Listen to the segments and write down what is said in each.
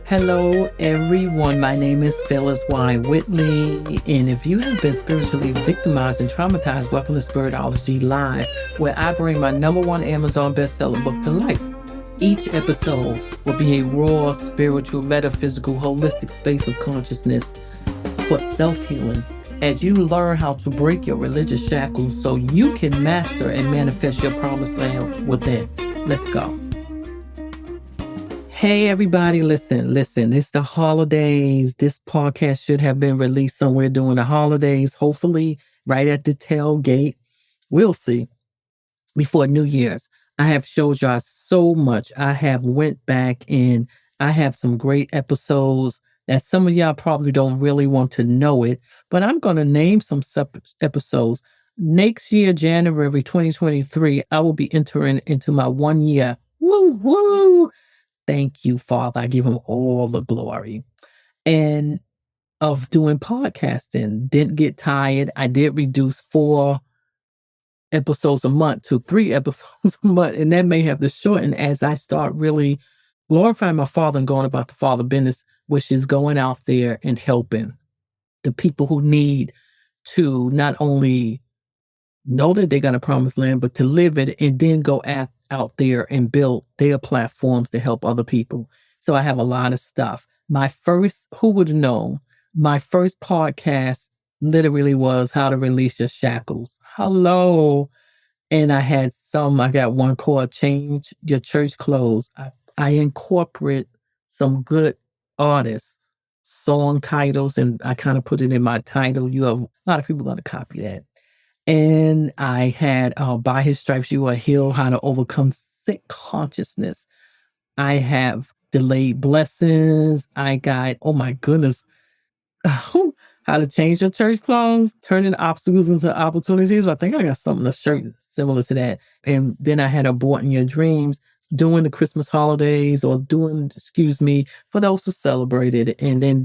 Hello, everyone. My name is Phyllis Y. Whitley. And if you have been spiritually victimized and traumatized, welcome to Spiritology Live, where I bring my #1 Amazon bestseller book to life. Each episode will be a raw, spiritual, metaphysical, holistic space of consciousness for self-healing as you learn how to break your religious shackles so you can master and manifest your promised land within. Let's go. Hey, everybody, listen. It's the holidays. This podcast should have been released somewhere during the holidays, hopefully right at the tailgate. We'll see. Before New Year's. I have showed y'all so much. I have went back and I have some great episodes that some of y'all probably don't really want to know it, but I'm going to name some episodes. Next year, January 2023, I will be entering into my 1 year. Woo, woo. Thank you, Father. I give him all the glory. And of doing podcasting, didn't get tired. I did reduce 4 episodes a month to 3 episodes a month, and that may have to shorten as I start really glorifying my Father and going about the Father business, which is going out there and helping the people who need to not only know that they got a promised land, but to live it and then go out there and build their platforms to help other people. So I have a lot of stuff. Who would have known? My first podcast literally was how to release your shackles. Hello. And I got one called Change Your Church Clothes. I incorporate some good artists, song titles, and I kind of put it in my title. You have a lot of people going to copy that. And I had By His Stripes You Are Healed, How to Overcome Sick Consciousness. I have Delayed Blessings. I got, oh my goodness, How to Change Your Church Clothes, Turning Obstacles into Opportunities. I think I got something, a shirt similar to that. And then I had Aborting Your Dreams, doing the Christmas holidays for those who celebrated. And then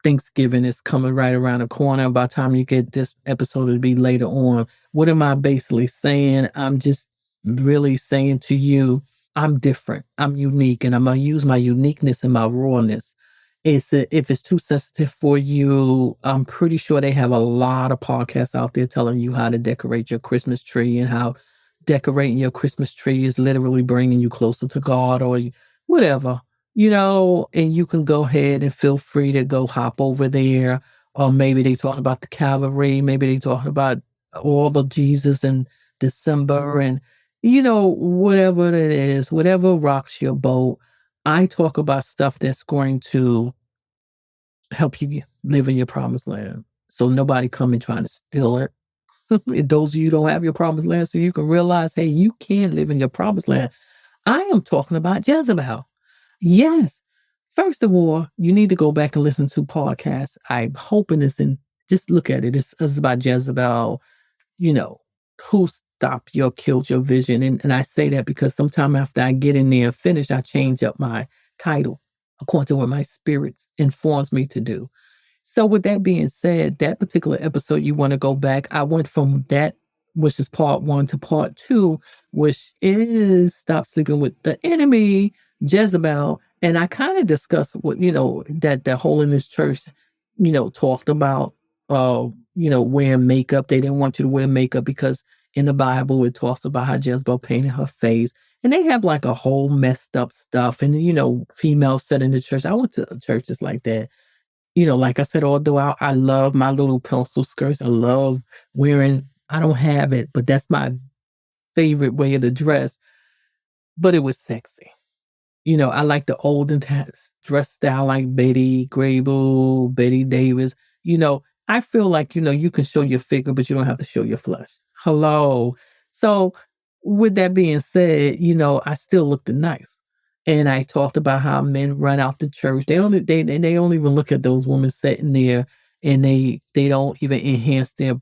Thanksgiving is coming right around the corner. By the time you get this episode, it'll be later on. What am I basically saying? I'm just really saying to you, I'm different. I'm unique, and I'm going to use my uniqueness and my rawness. If it's too sensitive for you, I'm pretty sure they have a lot of podcasts out there telling you how to decorate your Christmas tree and how decorating your Christmas tree is literally bringing you closer to God or whatever. And you can go ahead and feel free to go hop over there. Or maybe they talk about the Calvary. Maybe they talk about all of Jesus in December and, whatever it is, whatever rocks your boat. I talk about stuff that's going to help you live in your promised land. So nobody come and trying to steal it. And those of you who don't have your promised land, so you can realize, hey, you can live in your promised land. I am talking about Jezebel. Yes. First of all, you need to go back and listen to podcasts. I'm hoping just look at it. It's about Jezebel, who stopped your, killed your vision. And I say that because sometime after I get in there and finish, I change up my title according to what my spirit informs me to do. So with that being said, that particular episode, you want to go back. I went from that, which is part 1, to part 2, which is Stop Sleeping with the Enemy, Jezebel. And I kind of discussed what, that the Holiness Church, talked about, wearing makeup. They didn't want you to wear makeup because in the Bible, it talks about how Jezebel painted her face. And they have like a whole messed up stuff. And, females set in the church. I went to churches like that. Like I said, although I love my little pencil skirts, I love I don't have it, but that's my favorite way of the dress. But it was sexy. I like the olden dress style like Betty Grable, Betty Davis. I feel like, you can show your figure, but you don't have to show your flesh. Hello. So with that being said, I still looked nice. And I talked about how men run out the church. They don't even look at those women sitting there, and they don't even enhance their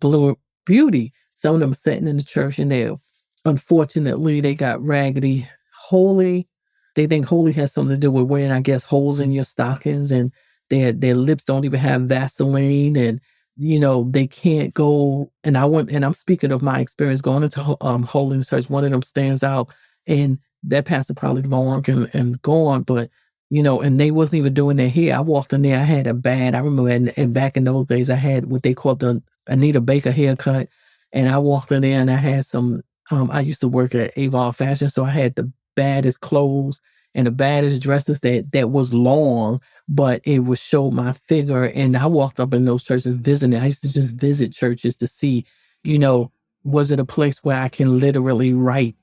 beauty. Some of them sitting in the church and unfortunately, they got raggedy. Holy. They think holy has something to do with wearing, I guess, holes in your stockings, and their lips don't even have Vaseline, and they can't go. And I'm speaking of my experience going into Holiness Church. One of them stands out, and that pastor probably long and go on, but and they wasn't even doing their hair. I walked in there, I had a bad, I remember and back in those days, I had what they called the Anita Baker haircut. And I walked in there and I had some, I used to work at Avon Fashion, so I had the baddest clothes and the baddest dresses that was long, but it would show my figure. And I walked up in those churches visiting. I used to just visit churches to see, you know, was it a place where I can literally write?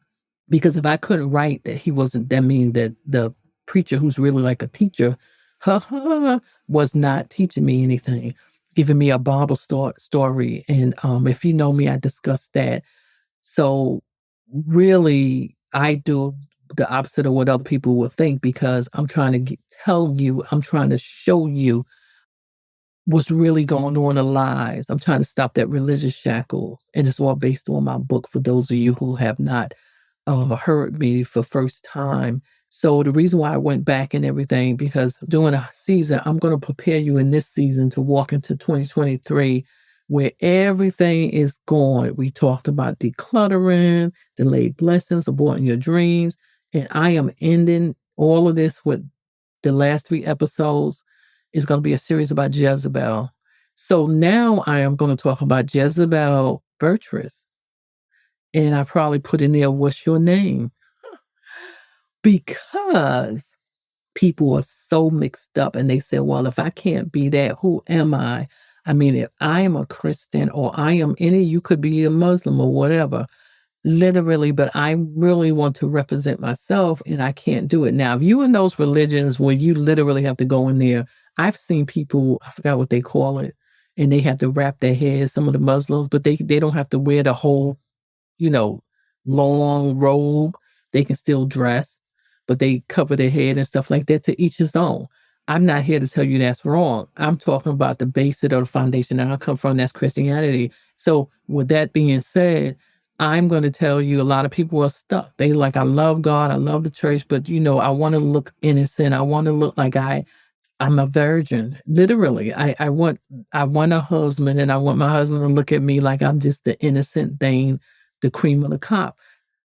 Because if I couldn't write, that he wasn't, that mean that the preacher who's really like a teacher, was not teaching me anything, giving me a Bible story. And if you know me, I discussed that. So really, I do the opposite of what other people would think because I'm trying to tell you, I'm trying to show you what's really going on in the lives. I'm trying to stop that religious shackles. And it's all based on my book for those of you who have not heard me for first time. So the reason why I went back and everything, because during a season, I'm going to prepare you in this season to walk into 2023 where everything is gone. We talked about decluttering, delayed blessings, aborting your dreams. And I am ending all of this with the last 3 episodes is going to be a series about Jezebel. So now I am going to talk about Jezebel Virtuous. And I probably put in there, what's your name? Because people are so mixed up and they say, well, if I can't be that, who am I? I mean, if I am a Christian or I am any, you could be a Muslim or whatever, literally, but I really want to represent myself and I can't do it. Now, if you in those religions where you literally have to go in there, I've seen people, I forgot what they call it, and they have to wrap their heads, some of the Muslims, but they don't have to wear the whole you know, long robe. They can still dress, but they cover their head and stuff like that. To each his own. I'm not here to tell you that's wrong. I'm talking about the basic or the foundation that I come from. That's Christianity. So with that being said, I'm going to tell you a lot of people are stuck. They like, I love God. I love the church, but I want to look innocent. I want to look like I'm a virgin. Literally, I want a husband and I want my husband to look at me like I'm just the innocent thing, the cream of the crop.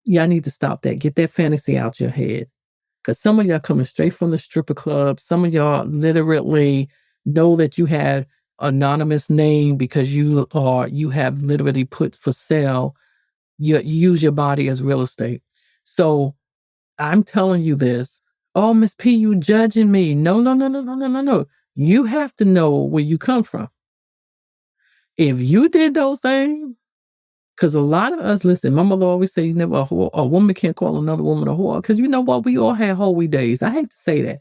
Y'all need to stop that. Get that fantasy out your head. Because some of y'all coming straight from the stripper club. Some of y'all literally know that you had anonymous name because you have literally put for sale. You use your body as real estate. So I'm telling you this. Oh, Miss P, you judging me. No, no, no, no, no, no, no, no. You have to know where you come from. If you did those things, because a lot of us, listen, my mother always say, you never a woman can't call another woman a whore. Because you know what? We all had holy days. I hate to say that.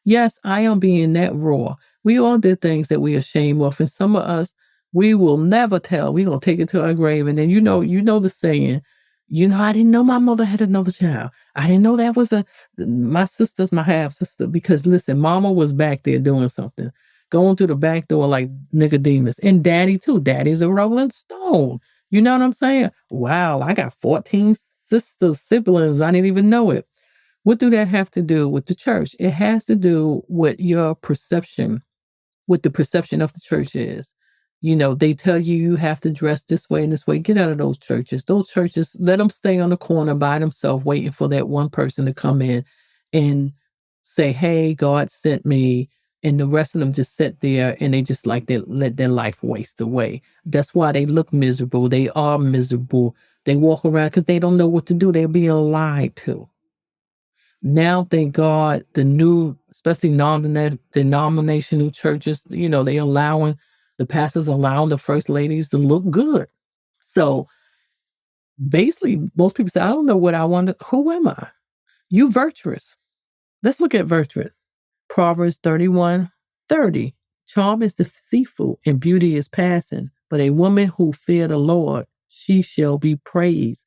Yes, I am being that raw. We all did things that we ashamed of. And some of us, we will never tell. We're going to take it to our grave. And then you know the saying, I didn't know my mother had another child. I didn't know that was my sister's my half sister. Because listen, mama was back there doing something, going through the back door like Nicodemus. And daddy too. Daddy's a rolling stone. You know what I'm saying? Wow, I got 14 sisters, siblings. I didn't even know it. What do that have to do with the church? It has to do with your perception, what the perception of the church is. They tell you you have to dress this way and this way. Get out of those churches. Those churches, let them stay on the corner by themselves, waiting for that one person to come in and say, hey, God sent me. And the rest of them just sit there and they just let their life waste away. That's why they look miserable. They are miserable. They walk around because they don't know what to do. They're being lied to. Now, thank God, the new, especially non-denominational churches, the pastors allowing the first ladies to look good. So basically, most people say, I don't know what I want. Who am I? You virtuous. Let's look at virtuous. Proverbs 31:30. Charm is deceitful and beauty is passing, but a woman who fear the Lord, she shall be praised.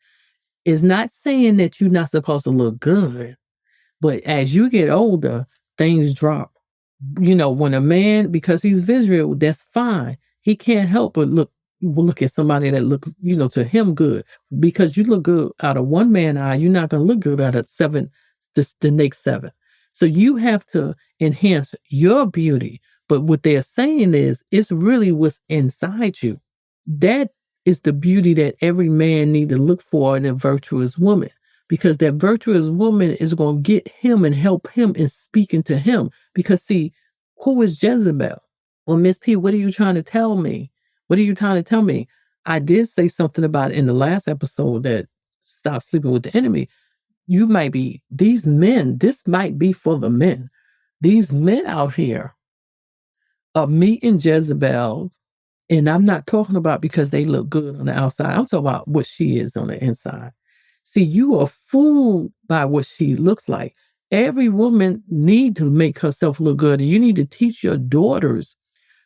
It's not saying that you're not supposed to look good. But as you get older, things drop. When a man, because he's visual, that's fine. He can't help but look at somebody that looks, to him good. Because you look good out of one man's eye, you're not going to look good out of the next 7. So you have to enhance your beauty. But what they're saying is, it's really what's inside you. That is the beauty that every man needs to look for in a virtuous woman. because that virtuous woman is going to get him and help him in speaking to him. Because see, who is Jezebel? Well, Miss P, what are you trying to tell me? What are you trying to tell me? I did say something about it in the last episode that stop sleeping with the enemy. You might be, these men, this might be for the men. These men out here are meeting Jezebel, and I'm not talking about because they look good on the outside. I'm talking about what she is on the inside. See, you are fooled by what she looks like. Every woman need to make herself look good, and you need to teach your daughters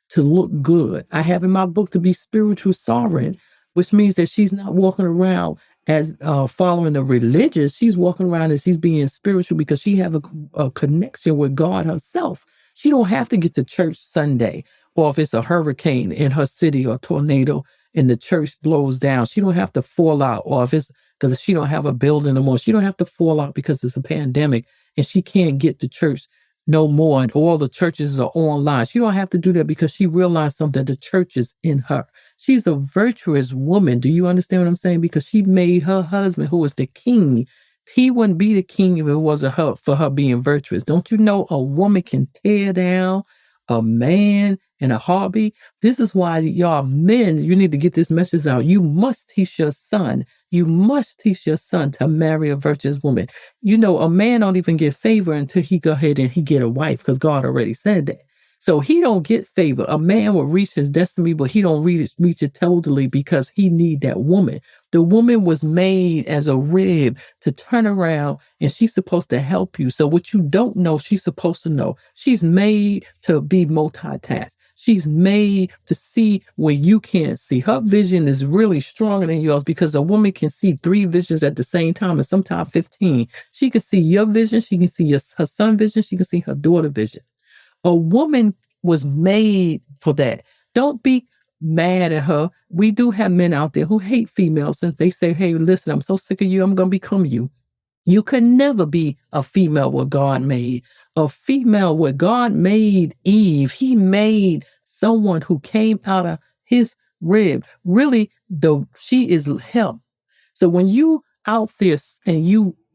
to look good. I have in my book to be spiritual sovereign, which means that she's not walking around as following the religious. She's walking around as she's being spiritual because she have a connection with God herself. She don't have to get to church Sunday, or if it's a hurricane in her city or tornado and the church blows down, she don't have to fall out. Or if it's because she don't have a building no more, she don't have to fall out because it's a pandemic and she can't get to church no more, and all the churches are online. She don't have to do that because she realized something. The church is in her. She's a virtuous woman. Do you understand what I'm saying? Because she made her husband, who is the king, he wouldn't be the king if it wasn't her for her being virtuous. Don't you know a woman can tear down a man in a heartbeat? This is why y'all men, you need to get this message out. You must teach your son. You must teach your son to marry a virtuous woman. You know, a man don't even get favor until he go ahead and he get a wife, because God already said that. So he don't get favor. A man will reach his destiny, but he don't reach it totally because he need that woman. The woman was made as a rib to turn around, and she's supposed to help you. So what you don't know, she's supposed to know. She's made to be multitask. She's made to see where you can't see. Her vision is really stronger than yours, because a woman can see 3 visions at the same time, and sometimes 15. She can see your vision. She can see her son's vision. She can see her daughter's vision. A woman was made for that. Don't be mad at her. We do have men out there who hate females, and they say, hey, listen, I'm so sick of you, I'm going to become you. You can never be a female what God made. A female what God made Eve. He made someone who came out of his rib. Really, she is him. So when you out there and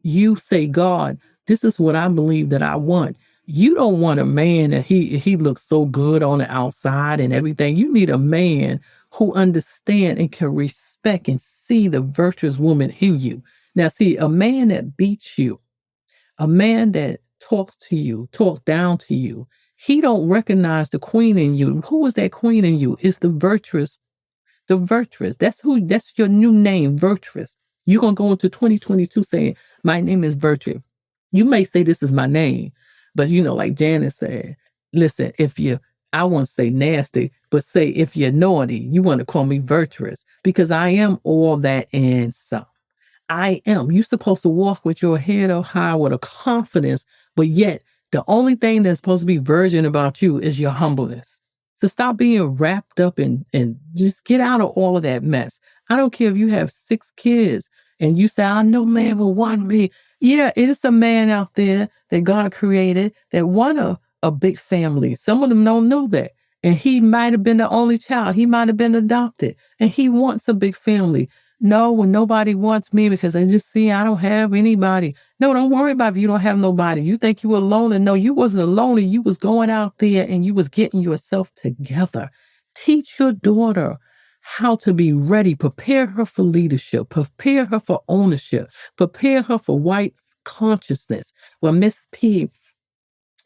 you say, God, this is what I believe that I want. You don't want a man that he looks so good on the outside and everything. You need a man who understand and can respect and see the virtuous woman in you. Now, see, a man that beats you, a man that talks to you, talk down to you, he don't recognize the queen in you. Who is that queen in you? It's the virtuous. The virtuous. That's your new name, virtuous. You're going to go into 2022 saying, my name is Virtue. You may say this is my name, but like Janice said, listen, I won't say nasty, but say if you're naughty, you want to call me virtuous, because I am all that and some. I am. You're supposed to walk with your head up high with a confidence, but yet the only thing that's supposed to be virgin about you is your humbleness. So stop being wrapped up and just get out of all of that mess. I don't care if you have 6 kids and you say, I know man will want me. Yeah, it is a man out there that God created that want a big family. Some of them don't know that. And he might have been the only child. He might have been adopted. And he wants a big family. No, when nobody wants me because they just see I don't have anybody. No, don't worry about if you don't have nobody. You think you were lonely. No, you wasn't lonely. You was going out there and you was getting yourself together. Teach your daughter how to be ready. Prepare her for leadership. Prepare her for ownership. Prepare her for white consciousness. Well, Miss P,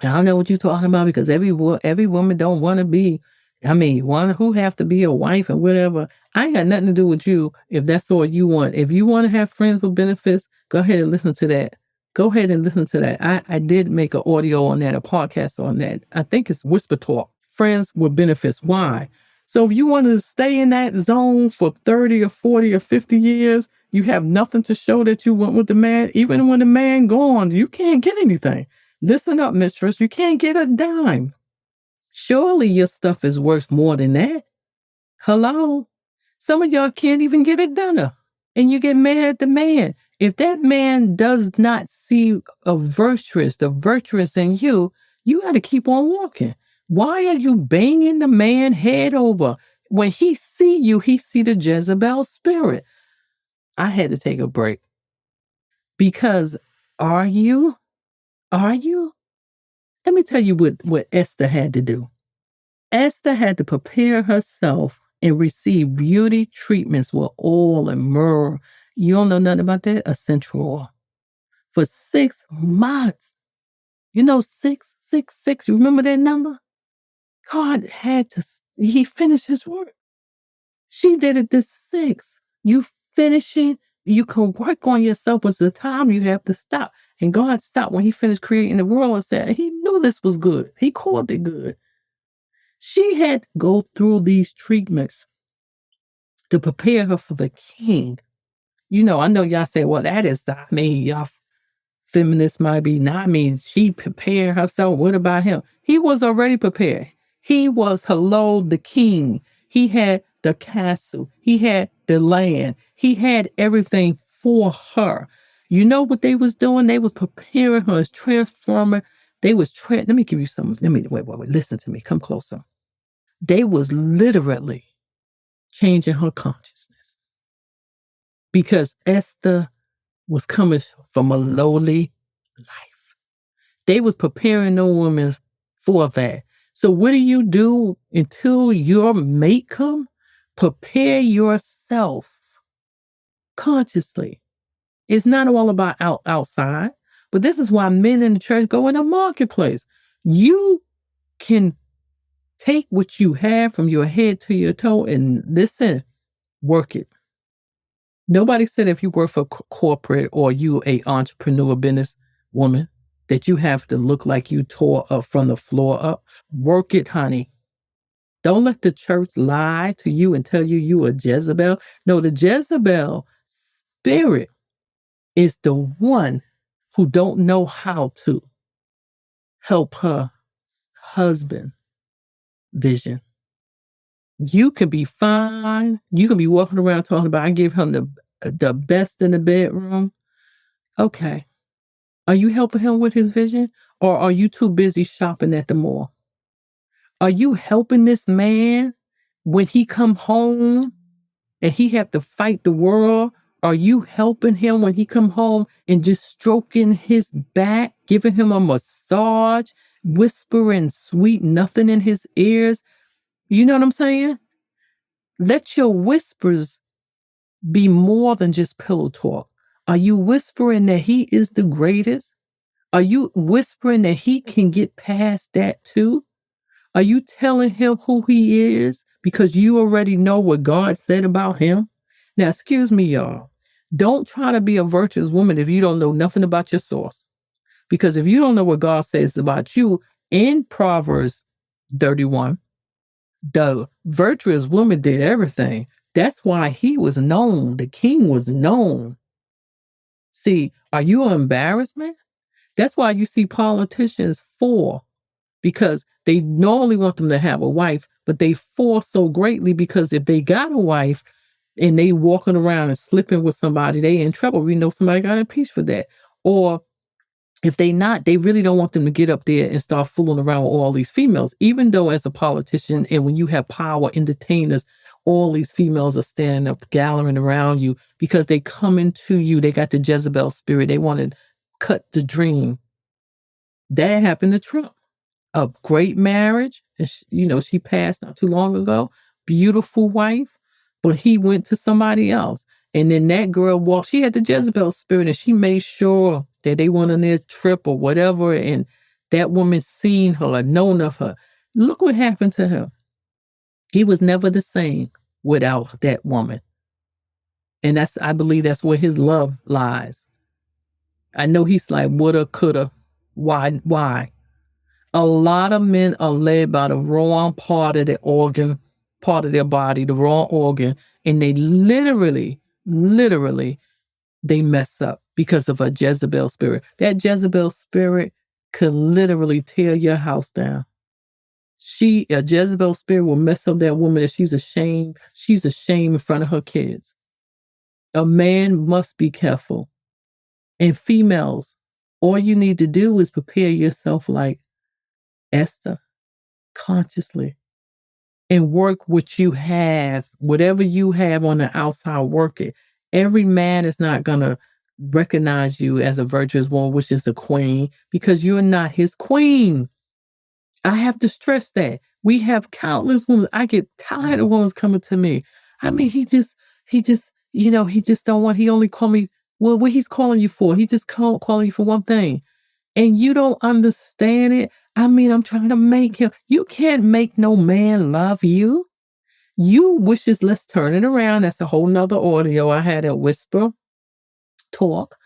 I don't know what you're talking about, because every woman don't want to be, one who have to be a wife and whatever. I ain't got nothing to do with you if that's all you want. If you want to have friends with benefits, go ahead and listen to that. Go ahead and listen to that. I did make an audio on that, a podcast on that. I think it's Whisper Talk, friends with benefits. Why? So if you want to stay in that zone for 30 or 40 or 50 years, you have nothing to show that you went with the man. Even when the man gone, you can't get anything. Listen up, mistress. You can't get a dime. Surely your stuff is worth more than that. Hello? Some of y'all can't even get it done. And you get mad at the man. If that man does not see the virtuous in you, you got to keep on walking. Why are you banging the man head over? When he see you, he see the Jezebel spirit. I had to take a break, Because are you? Are you? Let me tell you what Esther had to do. Esther had to prepare herself and receive beauty treatments with oil and myrrh. You don't know nothing about that? Essential oil. For 6 months. You know, 666. You remember that number? God he finished his work. She did it this 6. You finish it. You can work on yourself. It's the time you have to stop. And God stopped when he finished creating the world and said, he knew this was good. He called it good. She had to go through these treatments to prepare her for the king. You know, I know y'all say, well, that is, I mean, y'all feminists might be, not, I mean, she prepared herself. What about him? He was already prepared. He was, the king. He had the castle. He had the land. He had everything for her. You know what they was doing? They was preparing her, transforming. They was, let me give you some, wait, listen to me. Come closer. They was literally changing her consciousness because Esther was coming from a lowly life. They was preparing the women for that. So what do you do until your mate come? Prepare yourself consciously. It's not all about outside, but this is why men in the church go in the marketplace. You can take what you have from your head to your toe and listen, work it. Nobody said if you work for corporate or you a entrepreneur business woman that you have to look like you tore up from the floor up. Work it, honey. Don't let the church lie to you and tell you a Jezebel. No, the Jezebel spirit is the one who don't know how to help her husband vision. You can be fine. You can be walking around talking about, I give him the best in the bedroom. Okay. Are you helping him with his vision? Or are you too busy shopping at the mall? Are you helping this man when he come home and he have to fight the world? Are you helping him when he come home and just stroking his back, giving him a massage, whispering sweet nothing in his ears? You know what I'm saying? Let your whispers be more than just pillow talk. Are you whispering that he is the greatest? Are you whispering that he can get past that too? Are you telling him who he is because you already know what God said about him? Now, excuse me, y'all. Don't try to be a virtuous woman if you don't know nothing about your source. Because if you don't know what God says about you in Proverbs 31, the virtuous woman did everything. That's why he was known. The king was known. See, are you an embarrassment? That's why you see politicians fall, because they normally want them to have a wife, but they fall so greatly because if they got a wife and they walking around and slipping with somebody, they in trouble. We know somebody got impeached for that. Or if they not, they really don't want them to get up there and start fooling around with all these females, even though as a politician and when you have power entertainers, all these females are standing up, gathering around you because they come into you. They got the Jezebel spirit. They want to cut the dream. That happened to Trump. A great marriage. And she passed not too long ago. Beautiful wife. But he went to somebody else. And then that girl walked. She had the Jezebel spirit and she made sure that they went on their trip or whatever. And that woman seen her or known of her. Look what happened to him. He was never the same without that woman. And I believe that's where his love lies. I know he's like, woulda, coulda. Why? A lot of men are led by the wrong part of the organ, part of their body, the wrong organ, and they literally, they mess up because of a Jezebel spirit. That Jezebel spirit could literally tear your house down. A Jezebel spirit will mess up that woman if she's ashamed. She's ashamed in front of her kids. A man must be careful. And females, all you need to do is prepare yourself like Esther, consciously, and work what you have, whatever you have on the outside, work it. Every man is not going to recognize you as a virtuous woman, which is the queen, because you're not his queen. I have to stress that. We have countless women. I get tired of women coming to me. I mean, he just don't want, he only call me, well, what he's calling you for? He just calling you for one thing. And you don't understand it. I mean, I'm trying to make him, you can't make no man love you. You wishes, let's turn it around. That's a whole nother audio. I had a whisper talk.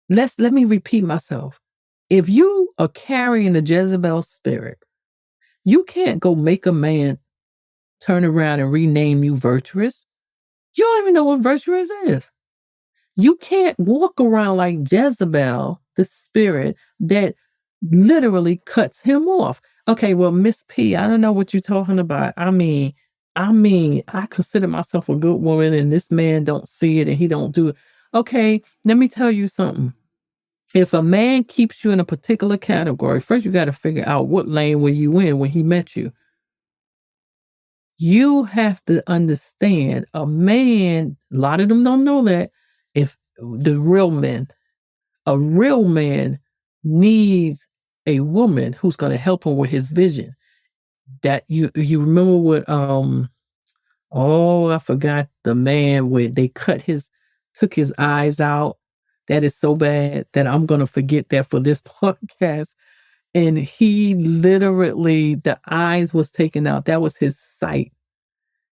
Let me repeat myself. If you are carrying the Jezebel spirit, you can't go make a man turn around and rename you virtuous. You don't even know what virtuous is. You can't walk around like Jezebel, the spirit that literally cuts him off. Okay, well, Miss P, I don't know what you're talking about. I mean, I consider myself a good woman and this man don't see it and he don't do it. Okay, let me tell you something. If a man keeps you in a particular category, first you got to figure out what lane were you in when he met you. You have to understand a man, a lot of them don't know that, if the real men, a real man needs a woman who's going to help him with his vision. That you remember what I forgot the man where they took his eyes out. That is so bad that I'm going to forget that for this podcast. And he literally, the eyes was taken out. That was his sight.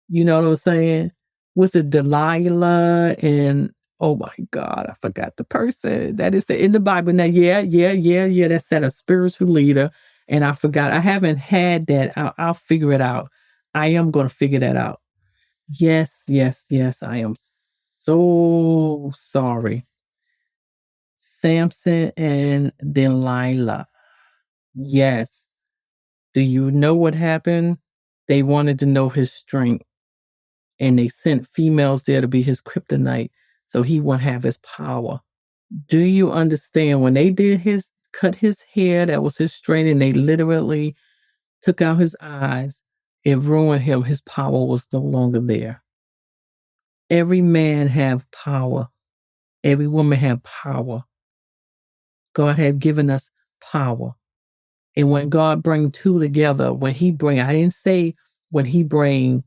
You know what I'm saying? Was it Delilah? And oh my God, I forgot the person that is in the Bible. Now, yeah. That said a spiritual leader. And I forgot. I haven't had that. I'll figure it out. I am going to figure that out. Yes. I am so sorry. Samson and Delilah. Yes. Do you know what happened? They wanted to know his strength. And they sent females there to be his kryptonite so he won't have his power. Do you understand when they cut his hair, that was his strength, and they literally took out his eyes, it ruined him. His power was no longer there. Every man have power. Every woman have power. God had given us power. And when God bring two together, I didn't say when he bring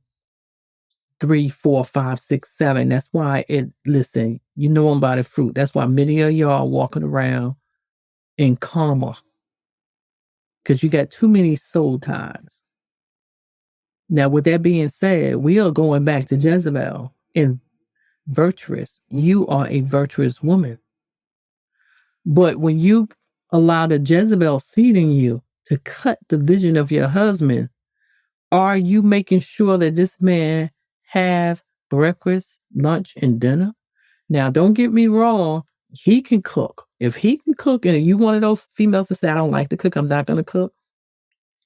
3, 4, 5, 6, 7. That's why listen, you know them by the fruit. That's why many of y'all are walking around in karma. Because you got too many soul ties. Now, with that being said, we are going back to Jezebel and virtuous. You are a virtuous woman. But when you allow the Jezebel seed in you to cut the vision of your husband, are you making sure that this man have breakfast, lunch, and dinner? Now, don't get me wrong. He can cook. If he can cook, and you one of those females that say, I don't like to cook, I'm not going to cook.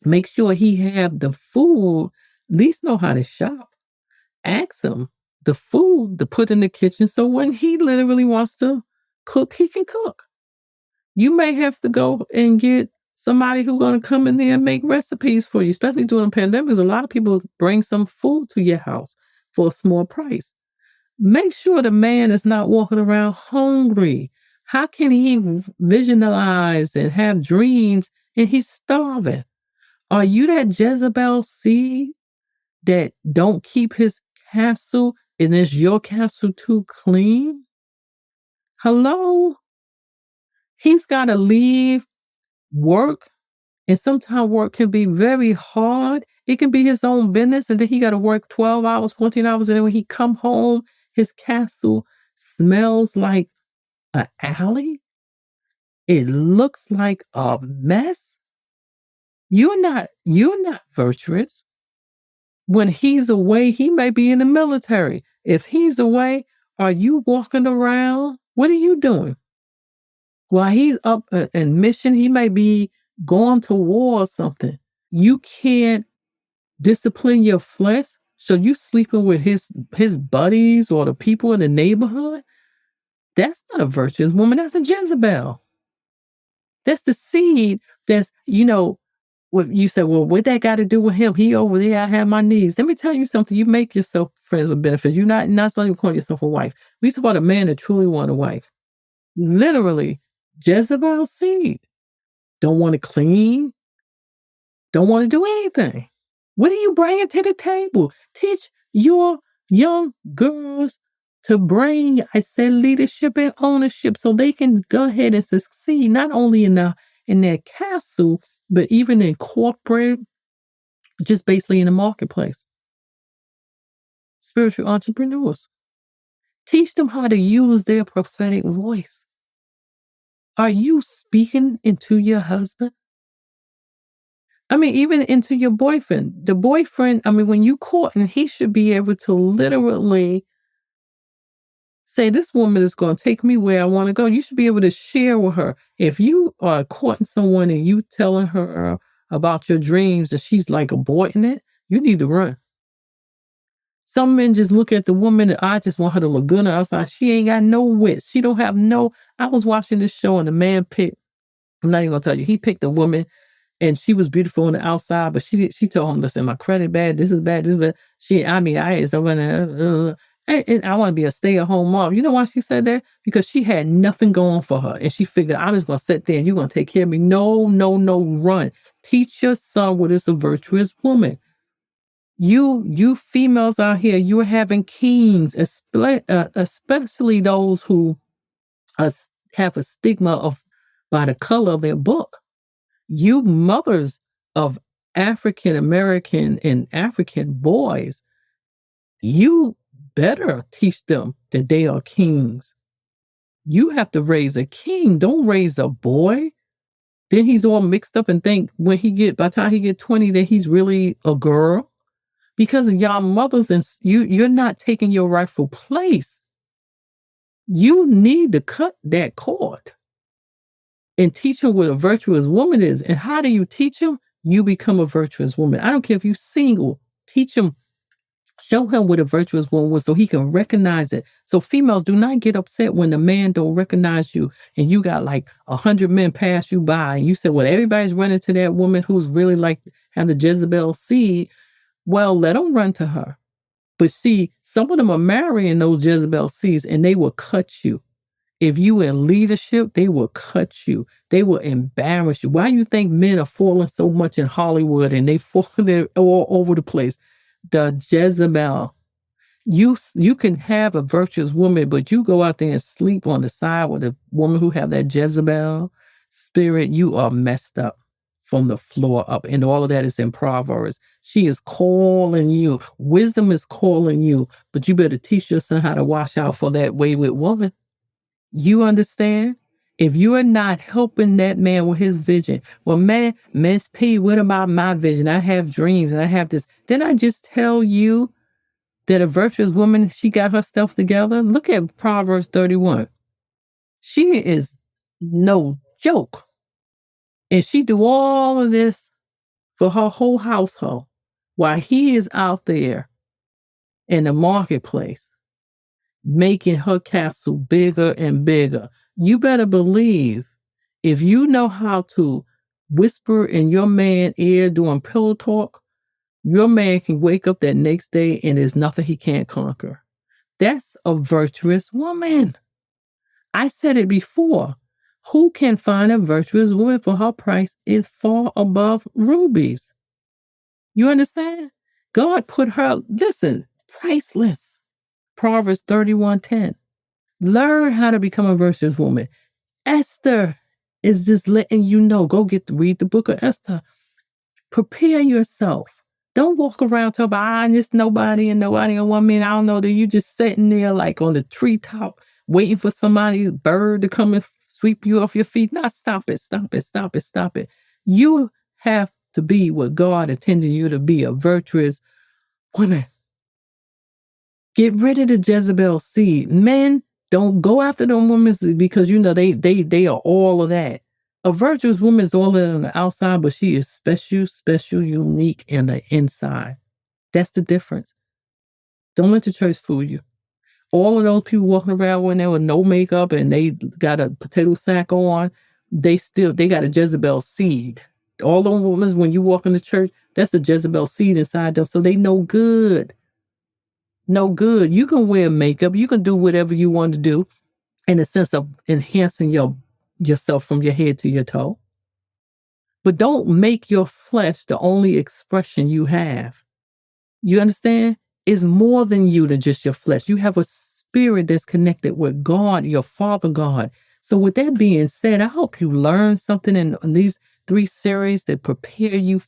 Make sure he have the food, at least know how to shop. Ask him the food to put in the kitchen so when he literally wants to cook, he can cook. You may have to go and get somebody who's going to come in there and make recipes for you, especially during pandemics. A lot of people bring some food to your house for a small price. Make sure the man is not walking around hungry. How can he visualize and have dreams and he's starving? Are you that Jezebel seed that don't keep his castle and is your castle too clean? Hello? He's got to leave work, and sometimes work can be very hard. It can be his own business, and then he got to work 12 hours, 14 hours, and then when he come home, his castle smells like an alley. It looks like a mess. You're not virtuous. When he's away, he may be in the military. If he's away, are you walking around? What are you doing? While he's up in mission, he may be going to war or something. You can't discipline your flesh. So you sleeping with his buddies or the people in the neighborhood? That's not a virtuous woman. That's a Jezebel. That's the seed that's, what you said, well, what that got to do with him? He over there, I have my needs. Let me tell you something. You make yourself friends with benefits. You're not supposed to call yourself a wife. We talk about a man that truly want a wife. Literally, Jezebel seed. Don't want to clean, don't want to do anything. What are you bringing to the table? Teach your young girls to bring, I said, leadership and ownership so they can go ahead and succeed, not only in their castle, but even in corporate, just basically in the marketplace. Spiritual entrepreneurs. Teach them how to use their prophetic voice. Are you speaking into your husband? I mean, even into your boyfriend. The boyfriend, I mean, when you court, and he should be able to literally say, this woman is going to take me where I want to go. You should be able to share with her. If you are courting someone and you telling her about your dreams and she's like aborting it, you need to run. Some men just look at the woman and I just want her to look good on the outside. She ain't got no wits. She don't have no. I was watching this show and the man picked, I'm not even going to tell you, he picked a woman and she was beautiful on the outside, but she told him, listen, my credit bad, this is bad, this is bad. I just don't want to, and I want to be a stay-at-home mom. You know why she said that? Because she had nothing going for her. And she figured, I'm just going to sit there and you're going to take care of me. No, run. Teach your son what is a virtuous woman. You females out here, you're having kings, especially those who have a stigma of by the color of their book. You mothers of African American and African boys, you better teach them that they are kings. You have to raise a king. Don't raise a boy. Then he's all mixed up and think by the time he get 20 that he's really a girl. Because y'all mothers and you're not taking your rightful place. You need to cut that cord and teach him what a virtuous woman is. And how do you teach him? You become a virtuous woman. I don't care if you're single. Teach him, show him what a virtuous woman was so he can recognize it. So females, do not get upset when the man don't recognize you and you got like 100 men pass you by and you said, well, everybody's running to that woman who's really like have the Jezebel seed. Well, let them run to her. But see, some of them are marrying those Jezebel seeds and they will cut you. If you in leadership, they will cut you. They will embarrass you. Why do you think men are falling so much in Hollywood and they falling all over the place? The Jezebel. You can have a virtuous woman, but you go out there and sleep on the side with a woman who have that Jezebel spirit, you are messed up from the floor up. And all of that is in Proverbs. She is calling you. Wisdom is calling you, but you better teach your son how to watch out for that wayward woman. You understand? If you are not helping that man with his vision, well, man, Miss P, what about my vision? I have dreams and I have this. Didn't I just tell you that a virtuous woman, she got her stuff together? Look at Proverbs 31. She is no joke. And she do all of this for her whole household while he is out there in the marketplace making her castle bigger and bigger. You better believe if you know how to whisper in your man's ear doing pillow talk, your man can wake up that next day and there's nothing he can't conquer. That's a virtuous woman. I said it before. Who can find a virtuous woman for her price is far above rubies. You understand? God put her, listen, priceless. Proverbs 31:10. Learn how to become a virtuous woman. Esther is just letting you know. Go read the book of Esther. Prepare yourself. Don't walk around talking about, just nobody and nobody and one minute. I don't know that you just sitting there like on the treetop waiting for somebody's bird to come and sweep you off your feet. Now stop it. You have to be what God intended you to be, a virtuous woman. Get rid of the Jezebel seed. Men, don't go after them women because you know they are all of that. A virtuous woman is all of that on the outside, but she is special, unique in the inside. That's the difference. Don't let the church fool you. All of those people walking around when they were no makeup and they got a potato sack on, they got a Jezebel seed. All those women, when you walk in the church, that's the Jezebel seed inside them. So they no good. No good. You can wear makeup. You can do whatever you want to do. in the sense of enhancing yourself from your head to your toe. But don't make your flesh the only expression you have. You understand? It's more than you than just your flesh. You have a spirit that's connected with God, your Father God. So with that being said, I hope you learned something in these 3 series that prepare you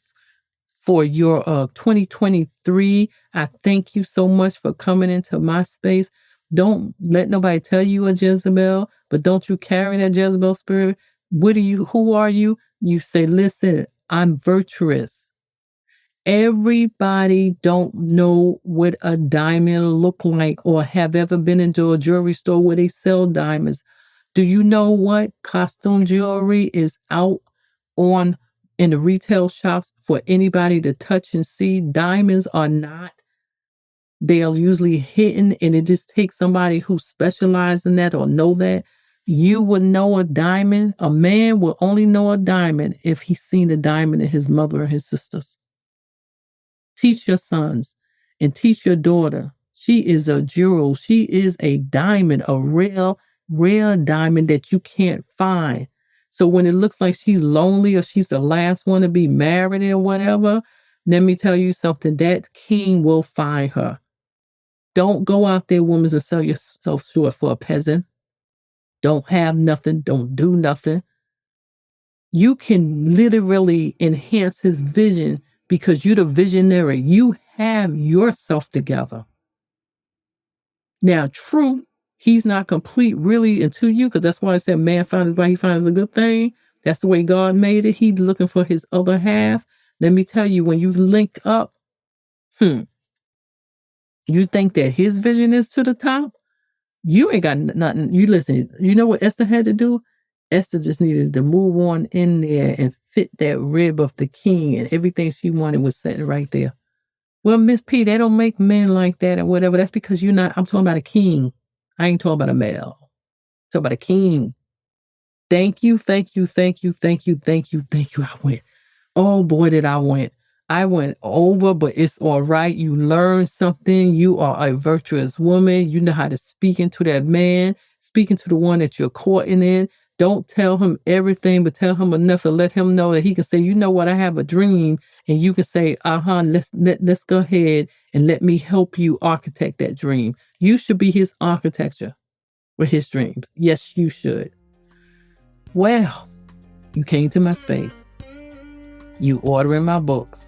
for your 2023. I thank you so much for coming into my space. Don't let nobody tell you a Jezebel, but don't you carry that Jezebel spirit. Who are you? You say, listen, I'm virtuous. Everybody don't know what a diamond look like or have ever been into a jewelry store where they sell diamonds. Do you know what costume jewelry is out on in the retail shops for anybody to touch and see? Diamonds are not. They are usually hidden, and it just takes somebody who specializes in that or know that. You would know a diamond. A man will only know a diamond if he's seen a diamond in his mother or his sisters. Teach your sons and teach your daughter. She is a jewel. She is a diamond, a rare diamond that you can't find. So when it looks like she's lonely or she's the last one to be married or whatever, let me tell you something, that king will find her. Don't go out there, women, and sell yourself short for a peasant. Don't have nothing. Don't do nothing. You can literally enhance his vision because you're the visionary. You have yourself together. Now, true, he's not complete really until you, because that's why I said man finds what he finds a good thing. That's the way God made it. He's looking for his other half. Let me tell you, when you link up, you think that his vision is to the top? You ain't got nothing. You listen, you know what Esther had to do? Esther just needed to move on in there and fit that rib of the king, and everything she wanted was sitting right there. Well, Miss P, they don't make men like that or whatever. That's because you're not, I'm talking about a king. I ain't talking about a male. I'm talking about a king. Thank you, thank you, thank you, thank you, thank you, thank you. I went. Oh boy, did I went. I went over, but it's all right. You learned something. You are a virtuous woman. You know how to speak into that man, speak into the one that you're courting in. Don't tell him everything, but tell him enough to let him know that he can say, you know what, I have a dream. And you can say, let's go ahead and let me help you architect that dream. You should be his architecture with his dreams. Yes, you should. Well, you came to my space. You ordering my books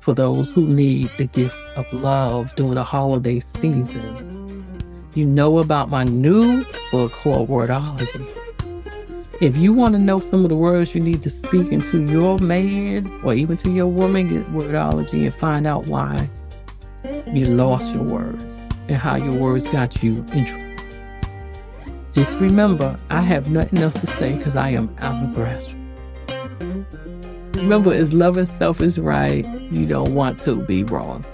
for those who need the gift of love during the holiday seasons. You know about my new book called Wordology. If you want to know some of the words you need to speak into your man or even to your woman, get Wordology and find out why you lost your words and how your words got you in trouble. Just remember, I have nothing else to say because I am out of breath. Remember, as loving self is right, you don't want to be wrong.